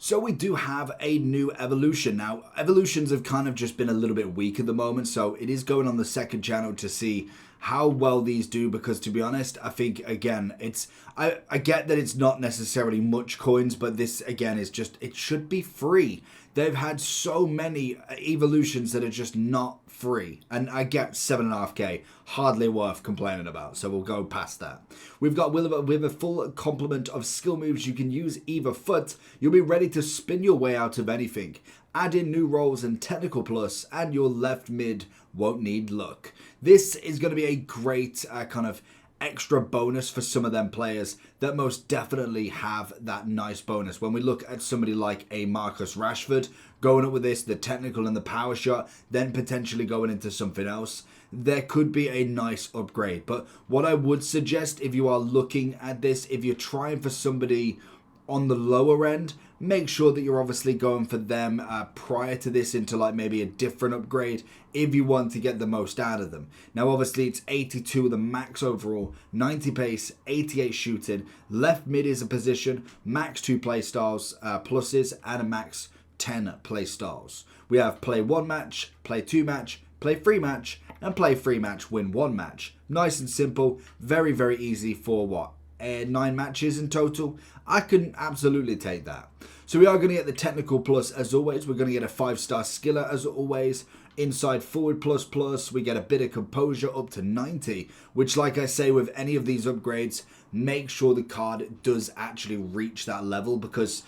So we do have a new evolution. Now, evolutions have kind of just been a little bit weak at the moment, so it is going on the second channel to see how well these do, because to be honest, I think, again, I get that it's not necessarily much coins, but this, again, is just, it should be free. They've had so many evolutions that are just not free. And I get 7.5k, hardly worth complaining about. So we'll go past that. We've got with a full complement of skill moves. You can use either foot. You'll be ready to spin your way out of anything. Add in new rolls and technical plus, and your left mid won't need luck. This is going to be a great kind of extra bonus for some of them players that most definitely have that nice bonus. When we look at somebody like a Marcus Rashford going up with this, the technical and the power shot, then potentially going into something else, there could be a nice upgrade. But what I would suggest, if you are looking at this, if you're trying for somebody on the lower end, make sure that you're obviously going for them prior to this into like maybe a different upgrade if you want to get the most out of them. Now obviously it's 82 the max overall, 90 pace, 88 shooting, left mid is a position, max 2 play styles pluses, and a max 10 play styles. We have play 1 match, play 2 match, play 3 match, and play 3 match, win 1 match. Nice and simple, very, very easy for what? 9 matches in total. I can absolutely take that. So we are going to get the technical plus as always. We're going to get a 5-star skiller as always. Inside forward plus. We get a bit of composure up to 90, which, like I say, with any of these upgrades, make sure the card does actually reach that level, because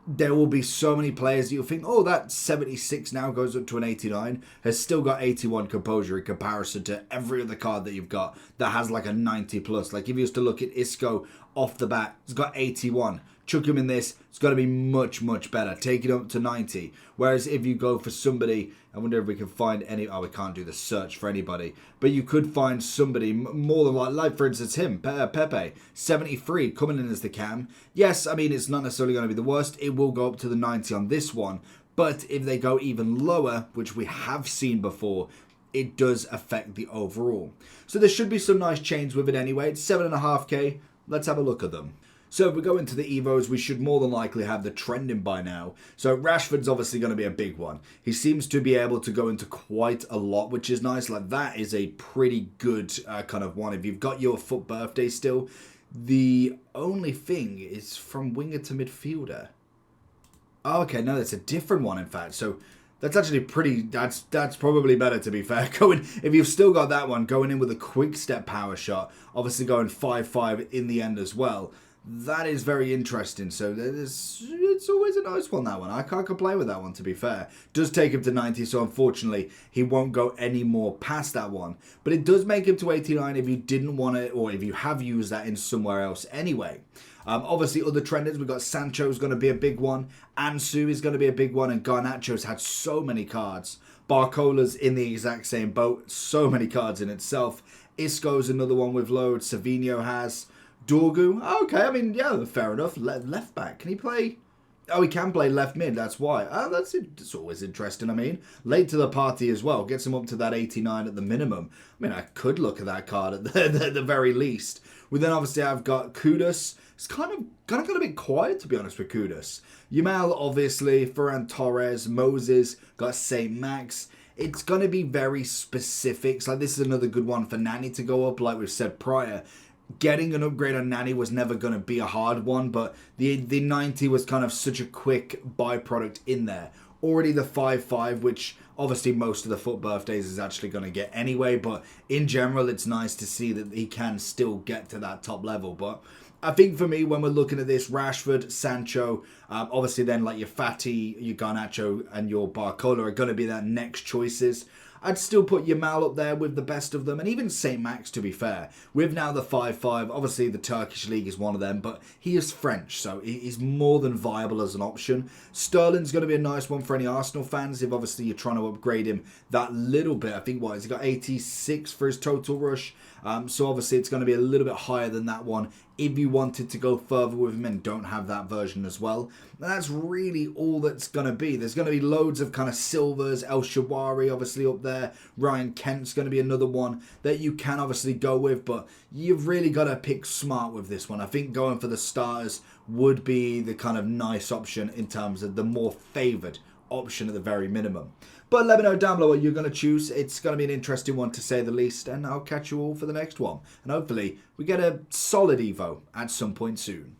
there will be so many players that you'll think, oh, that 76 now goes up to an 89, has still got 81 composure in comparison to every other card that you've got that has like a 90 plus. Like if you used to look at Isco off the bat, it's got 81. Chuck him in this, it's got to be much, much better. Take it up to 90. Whereas if you go for somebody, I wonder if we can find any, oh, we can't do the search for anybody, but you could find somebody more than like for instance him, Pepe, 73, coming in as the cam. Yes, I mean, it's not necessarily going to be the worst. It will go up to the 90 on this one, but if they go even lower, which we have seen before, it does affect the overall. So there should be some nice change with it anyway. It's 7.5k. Let's have a look at them. So if we go into the Evos, we should more than likely have the trending by now. So Rashford's obviously going to be a big one. He seems to be able to go into quite a lot, which is nice. Like that is a pretty good kind of one. If you've got your FUT birthday still, the only thing is from winger to midfielder. Oh, okay, no, that's a different one in fact. So that's actually pretty, that's probably better to be fair. If you've still got that one, going in with a quick step power shot, obviously going 5-5 in the end as well. That is very interesting. So it's always a nice one, that one. I can't complain with that one, to be fair. Does take him to 90, so unfortunately he won't go any more past that one. But it does make him to 89 if you didn't want it, or if you have used that in somewhere else anyway. Obviously other trenders, we've got Sancho's going to be a big one. Ansu is going to be a big one, and Garnacho's had so many cards. Barcola's in the exact same boat. So many cards in itself. Isco's another one with loads. Savinho has. Dorgu, okay, I mean, yeah, fair enough. Left back, can he play? Oh, he can play left mid, that's why. Oh, it's always interesting, I mean. Late to the party as well, gets him up to that 89 at the minimum. I mean, I could look at that card at the very least. We then obviously have got Kudus. It's kind of got a bit quiet, to be honest, with Kudus. Yamal, obviously, Ferran Torres, Moses, got St. Max. It's going to be very specific. So this is another good one for Nani to go up, like we've said prior. Getting an upgrade on Nani was never going to be a hard one, but the 90 was kind of such a quick byproduct in there. Already the 5-5, which obviously most of the FUT birthdays is actually going to get anyway, but in general it's nice to see that he can still get to that top level. But I think for me, when we're looking at this, Rashford, Sancho, obviously then like your Fati, your Garnacho and your Barcola are going to be their next choices. I'd still put Yamal up there with the best of them, and even St. Max, to be fair. With now the 5-5, obviously the Turkish League is one of them, but he is French, so he's more than viable as an option. Sterling's going to be a nice one for any Arsenal fans, if obviously you're trying to upgrade him that little bit. I think, what, he's got 86 for his total rush, so obviously it's going to be a little bit higher than that one if you wanted to go further with him and don't have that version as well. And that's really all that's going to be. There's going to be loads of kind of silvers, El Shawari obviously up there. there. Ryan Kent's going to be another one that you can obviously go with, but you've really got to pick smart with this one. I think going for the starters would be the kind of nice option in terms of the more favoured option at the very minimum. But let me know down below what you're going to choose. It's going to be an interesting one to say the least, and I'll catch you all for the next one. And hopefully we get a solid Evo at some point soon.